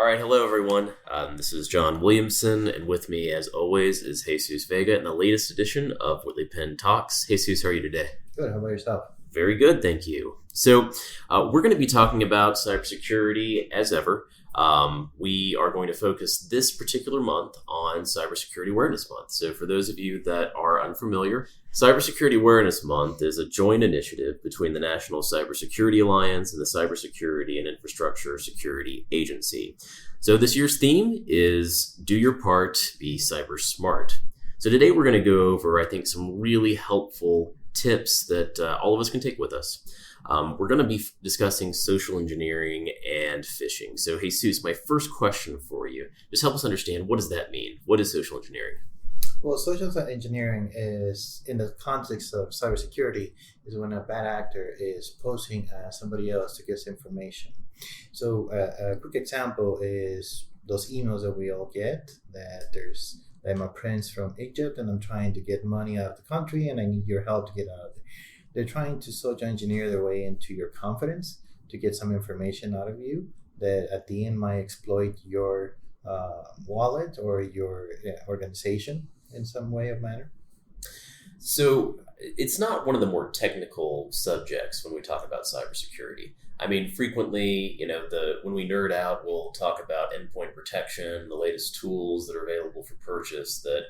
All right, hello everyone. This is John Williamson, and with me, as always, is Jesus Vega in the latest edition of Whitley Penn Talks. Jesus, how are you today? Good. How about yourself? Very good, thank you. So, we're going to be talking about cybersecurity as ever. We are going to focus this particular month on Cybersecurity Awareness Month. So, for those of you that are unfamiliar, Cybersecurity Awareness Month is a joint initiative between the National Cybersecurity Alliance and the Cybersecurity and Infrastructure Security Agency. So this year's theme is Do Your Part, Be Cyber Smart. So today we're going to go over, I think, some really helpful tips that all of us can take with us. We're going to be discussing social engineering and phishing. So Jesus, my first question for you, just help us understand, what does that mean? What is social engineering? Well, social engineering is, in the context of cybersecurity, is when a bad actor is posing as somebody else to get information. So a quick example is those emails that we all get that I'm a prince from Egypt and I'm trying to get money out of the country and I need your help to get out of it. They're trying to social engineer their way into your confidence to get some information out of you that at the end might exploit your wallet or your organization in some way or manner. So it's not one of the more technical subjects when we talk about cybersecurity. I mean, frequently, when we nerd out, we'll talk about endpoint protection, the latest tools that are available for purchase that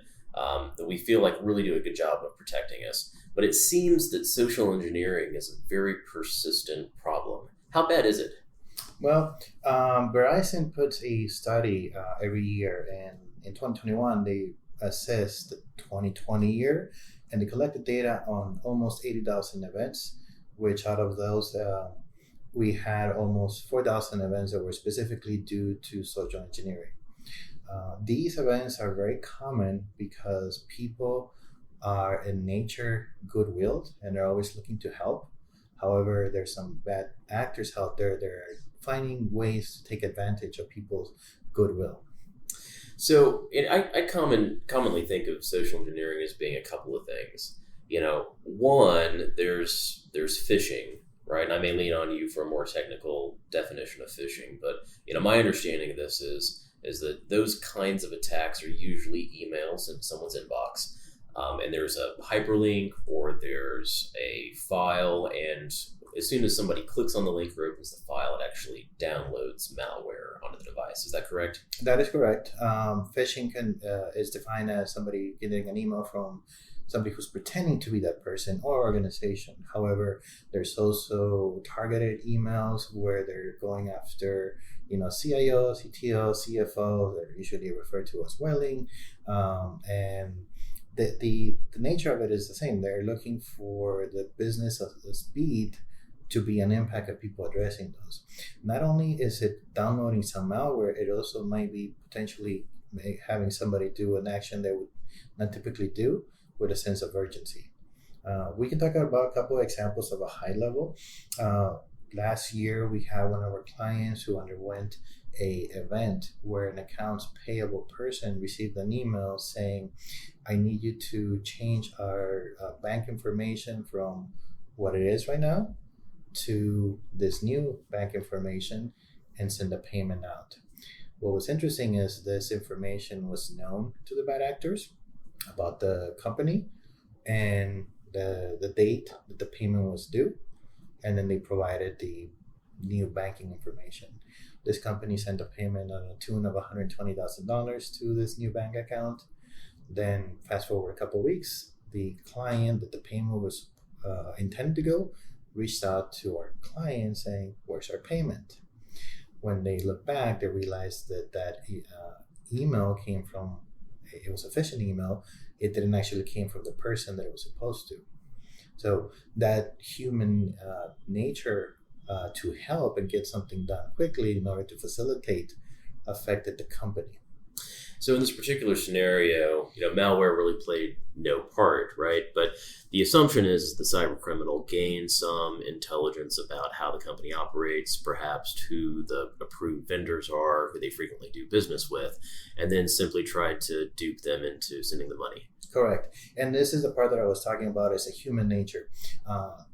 we feel like really do a good job of protecting us. But it seems that social engineering is a very persistent problem. How bad is it? Well, Verizon puts a study every year, and in 2021, they assessed the 2020 year, and they collected data on almost 80,000 events, which out of those, we had almost 4,000 events that were specifically due to social engineering. These events are very common because people are in nature good-willed and they're always looking to help. However, there's some bad actors out there that are finding ways to take advantage of people's goodwill. So I commonly think of social engineering as being a couple of things. One, there's phishing, right? And I may lean on you for a more technical definition of phishing, but my understanding of this is that those kinds of attacks are usually emails in someone's inbox, and there's a hyperlink or there's a file, and as soon as somebody clicks on the link or opens the file, it actually downloads malware onto the device. Is that correct? That is correct. Phishing is defined as somebody getting an email from somebody who's pretending to be that person or organization. However, there's also targeted emails where they're going after, CIO, CTO, CFO. They're usually referred to as whaling, and the nature of it is the same. They're looking for the business of the speed to be an impact of people addressing those. Not only is it downloading some malware, it also might be potentially having somebody do an action they would not typically do with a sense of urgency. We can talk about a couple of examples of a high level. Last year, we had one of our clients who underwent an event where an accounts payable person received an email saying, I need you to change our bank information from what it is right now to this new bank information and send a payment out. What was interesting is this information was known to the bad actors about the company and the date that the payment was due, and then they provided the new banking information. This company sent a payment on a tune of $120,000 to this new bank account. Then fast forward a couple of weeks, the client that the payment was intended to go reached out to our client saying, where's our payment? When they looked back, they realized that email came from, it was a phishing email. It didn't actually came from the person that it was supposed to. So that human nature to help and get something done quickly in order to facilitate affected the company. So in this particular scenario, malware really played no part, right? But the assumption is the cyber criminal gained some intelligence about how the company operates, perhaps who the approved vendors are, who they frequently do business with, and then simply tried to dupe them into sending the money. Correct. And this is the part that I was talking about is a human nature.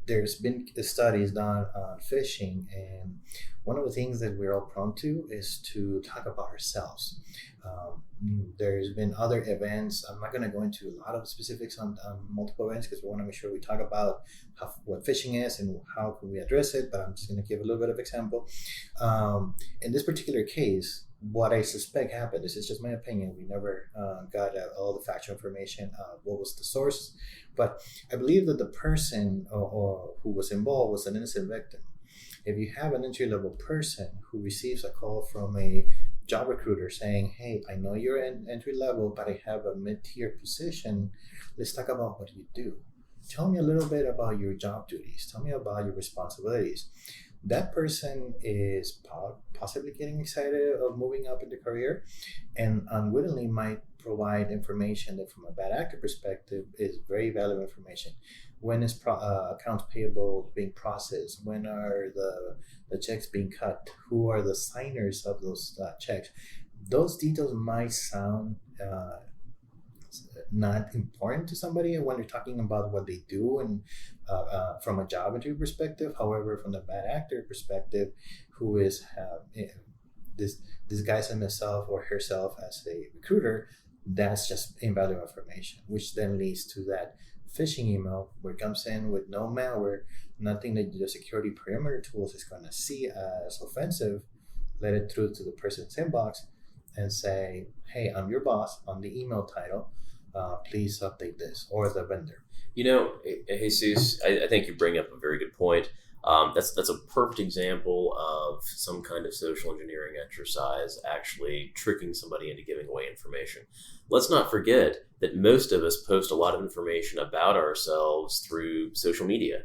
There's been studies done on phishing, and one of the things that we're all prone to is to talk about ourselves. There's been other events. I'm not going to go into a lot of specifics on multiple events because we want to make sure we talk about what phishing is and how can we address it, but I'm just going to give a little bit of example. In this particular case, what I suspect happened, this is just my opinion, we never got all the factual information, what was the source, but I believe that the person or who was involved was an innocent victim. If you have an entry-level person who receives a call from a job recruiter saying, hey, I know you're in entry level, but I have a mid-tier position, let's talk about what you do. Tell me a little bit about your job duties. Tell me about your responsibilities. That person is possibly getting excited of moving up in the career and unwittingly might provide information that from a bad actor perspective is very valuable information. When is accounts payable being processed? When are the checks being cut? Who are the signers of those checks? Those details might sound not important to somebody when they're talking about what they do and from a job interview perspective. However, from the bad actor perspective, who is disguising himself or herself as a recruiter, that's just invaluable information, which then leads to that phishing email where it comes in with no malware, nothing that the security perimeter tools is going to see as offensive, let it through to the person's inbox and say, hey, I'm your boss on the email title. Please update this, or the vendor. Jesus, I think you bring up a very good point. That's a perfect example of some kind of social engineering exercise actually tricking somebody into giving away information. Let's not forget that most of us post a lot of information about ourselves through social media.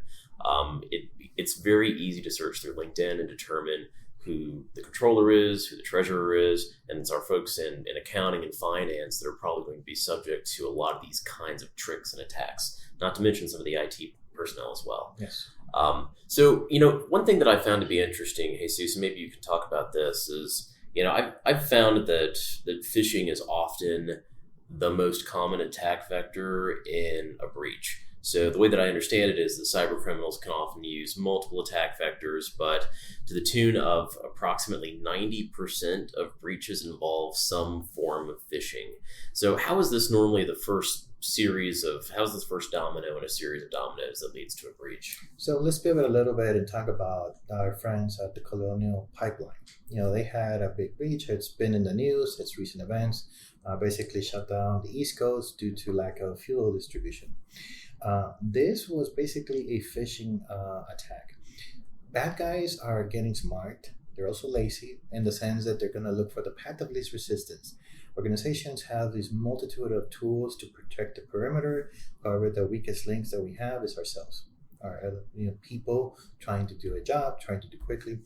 It's very easy to search through LinkedIn and determine who the controller is, who the treasurer is, and it's our folks in accounting and finance that are probably going to be subject to a lot of these kinds of tricks and attacks, not to mention some of the IT personnel as well. Yes. So, one thing that I found to be interesting, Jesus, maybe you can talk about this, is, I've found that phishing is often the most common attack vector in a breach. So the way that I understand it is that cyber criminals can often use multiple attack vectors, but to the tune of approximately 90% of breaches involve some form of phishing. So how is this normally the first how's this first domino in a series of dominoes that leads to a breach? So let's pivot a little bit and talk about our friends at the Colonial Pipeline. They had a big breach. It's been in the news. It's recent events. Basically shut down the East Coast due to lack of fuel distribution. This was basically a phishing attack. Bad guys are getting smart. They're also lazy in the sense that they're going to look for the path of least resistance. Organizations have this multitude of tools to protect the perimeter. However, the weakest links that we have is ourselves. People trying to do a job, trying to do quickly.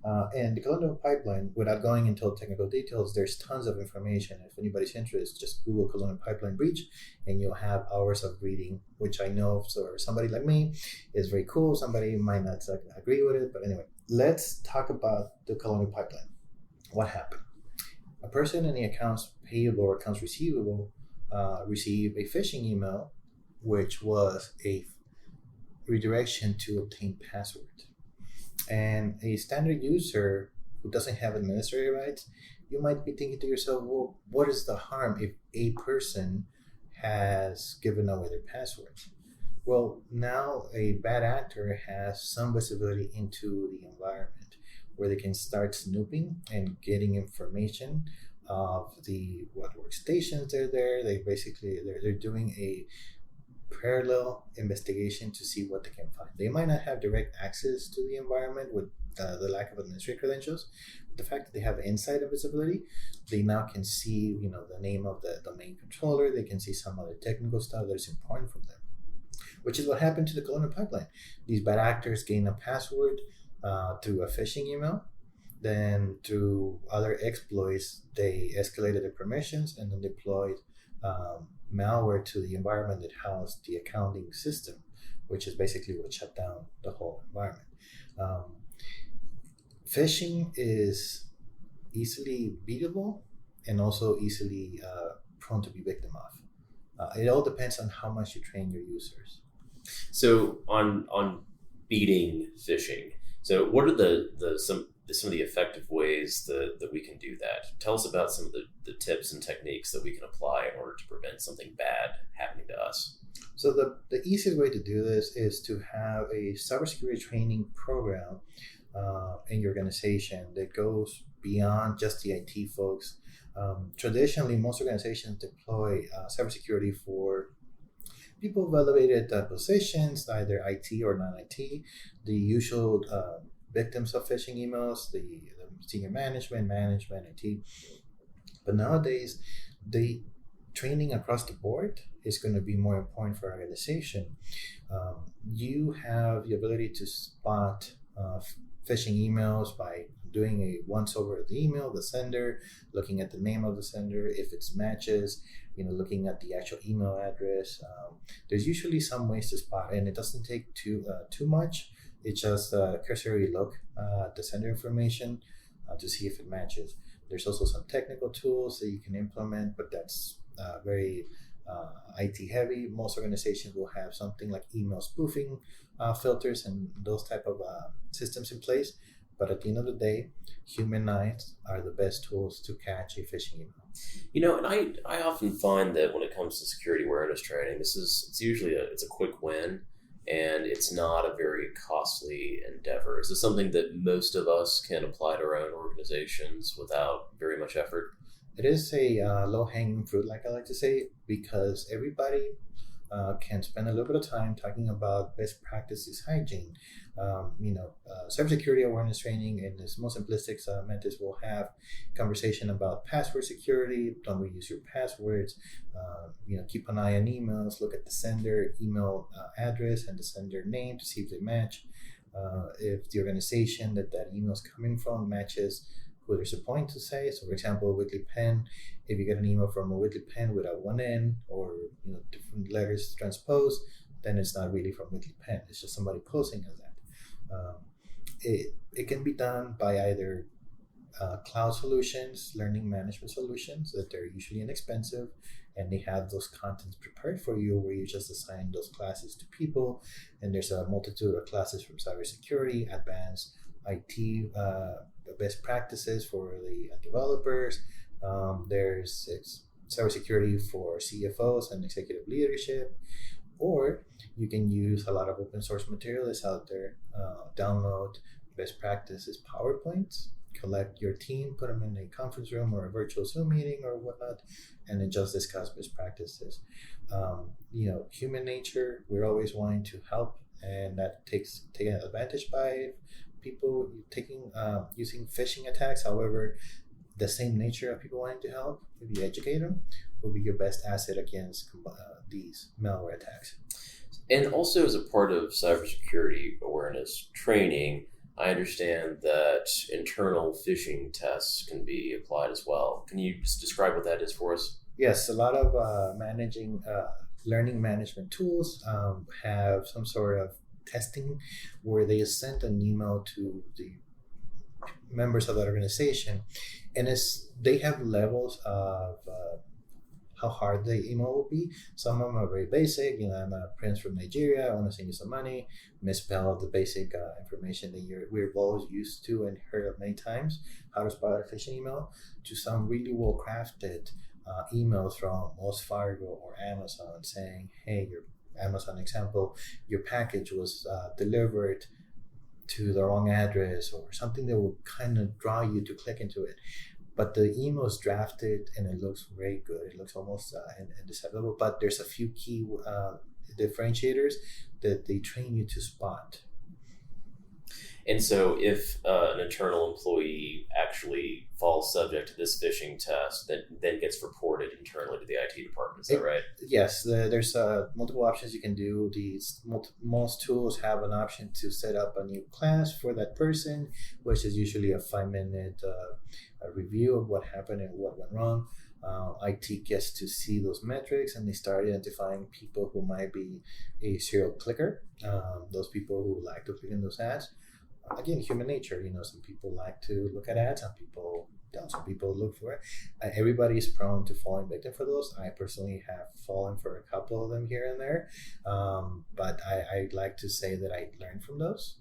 And the Colonial Pipeline, without going into technical details, there's tons of information. If anybody's interested, just Google Colonial Pipeline breach, and you'll have hours of reading, which I know for somebody like me is very cool. Somebody might not agree with it, but anyway, let's talk about the Colonial Pipeline. What happened? A person in the accounts payable or accounts receivable received a phishing email, which was a redirection to obtain password. And a standard user who doesn't have administrator rights, you might be thinking to yourself, well, what is the harm if a person has given away their passwords? Well, now a bad actor has some visibility into the environment where they can start snooping and getting information of what workstations they're there. They're doing a parallel investigation to see what they can find. They might not have direct access to the environment with the lack of administrative credentials, but the fact that they have inside of visibility, they now can see, the name of the domain controller. They can see some other technical stuff that is important from them, which is what happened to the Colonial Pipeline. These bad actors gained a password through a phishing email. Then through other exploits, they escalated their permissions and then deployed malware to the environment that housed the accounting system, which is basically what shut down the whole environment. Phishing is easily beatable and also easily prone to be victim of. It all depends on how much you train your users. So on beating phishing, so what are some of the effective ways that we can do that? Tell us about some of the tips and techniques that we can apply in order to prevent something bad happening to us. So the easiest way to do this is to have a cybersecurity training program in your organization that goes beyond just the IT folks. Traditionally, most organizations deploy cybersecurity for people of elevated positions, either IT or non-IT, the usual victims of phishing emails, the senior management, IT. But nowadays, the training across the board is going to be more important for our organization. You have the ability to spot phishing emails by doing a once over of the email, the sender, looking at the name of the sender, if it's matches, looking at the actual email address. There's usually some ways to spot, and it doesn't take too much. It's just a cursory look at the sender information to see if it matches. There's also some technical tools that you can implement, but that's very IT heavy. Most organizations will have something like email spoofing filters and those type of systems in place. But at the end of the day, human eyes are the best tools to catch a phishing email. And I often find that when it comes to security awareness training, it's usually a quick win, and it's not a very costly endeavor. Is this something that most of us can apply to our own organizations without very much effort? It is a low-hanging fruit, like I like to say, because everybody can spend a little bit of time talking about best practices hygiene. Cybersecurity awareness training in its most simplistic methods will have conversation about password security. Don't reuse your passwords. Keep an eye on emails. Look at the sender email address and the sender name to see if they match. If the organization that email is coming from matches who they're supposed to say. So, for example, Whitley Penn, if you get an email from a Whitley Penn without one N or different letters transposed, then it's not really from Whitley Penn. It's just somebody posing as that. It can be done by either cloud solutions, learning management solutions that they're usually inexpensive, and they have those contents prepared for you where you just assign those classes to people. And there's a multitude of classes from cybersecurity, advanced IT, best practices for the developers. There's cybersecurity for CFOs and executive leadership, or you can use a lot of open source material that's out there. Download best practices PowerPoints, collect your team, put them in a conference room or a virtual Zoom meeting or whatnot, and then just discuss best practices. Human nature, we're always wanting to help, and that takes taken advantage by people using phishing attacks. However, the same nature of people wanting to help, if you educate them, will be your best asset against these malware attacks. And also, as a part of cybersecurity awareness training, I understand that internal phishing tests can be applied as well. Can you just describe what that is for us? Yes, a lot of learning management tools have some sort of testing where they send an email to the members of that organization, and they have levels of how hard the email will be. Some of them are very basic. I'm a prince from Nigeria. I want to send you some money. Misspell the basic information that we're both used to and heard of many times. How to spot a phishing email, to some really well crafted emails from Wells Fargo or Amazon saying, "Hey, your Amazon example, your package was delivered to the wrong address," or something that will kind of draw you to click into it. But the email is drafted and it looks very good. It looks almost indecipherable, but there's a few key differentiators that they train you to spot. And so if an internal employee actually falls subject to this phishing test, then gets reported internally to the IT department. Is that right? Yes. There's multiple options you can do. Most tools have an option to set up a new class for that person, which is usually a 5-minute review of what happened and what went wrong. IT gets to see those metrics, and they start identifying people who might be a serial clicker, those people who like to click in those ads. Again, human nature, some people like to look at ads, some people some people look for it. Everybody is prone to falling victim for those. I personally have fallen for a couple of them here and there, but I like to say that I learned from those,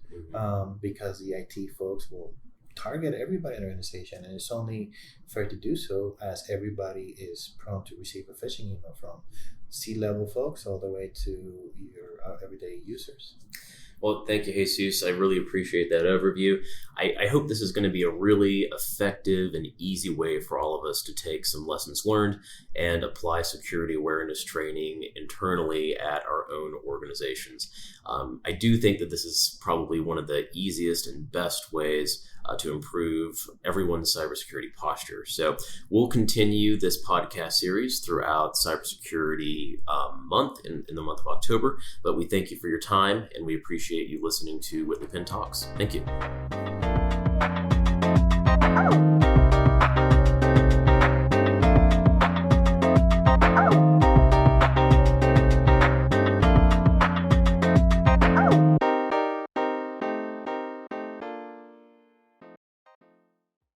because the IT folks will target everybody in the organization, and it's only fair to do so, as everybody is prone to receive a phishing email, from C-level folks all the way to your everyday users. Well, thank you, Jesus. I really appreciate that overview. I hope this is going to be a really effective and easy way for all of us to take some lessons learned and apply security awareness training internally at our own organizations. I do think that this is probably one of the easiest and best ways to improve everyone's cybersecurity posture. So we'll continue this podcast series throughout Cybersecurity Month in the month of October, but we thank you for your time and we appreciate you listening to Whitley Penn Talks. Thank you.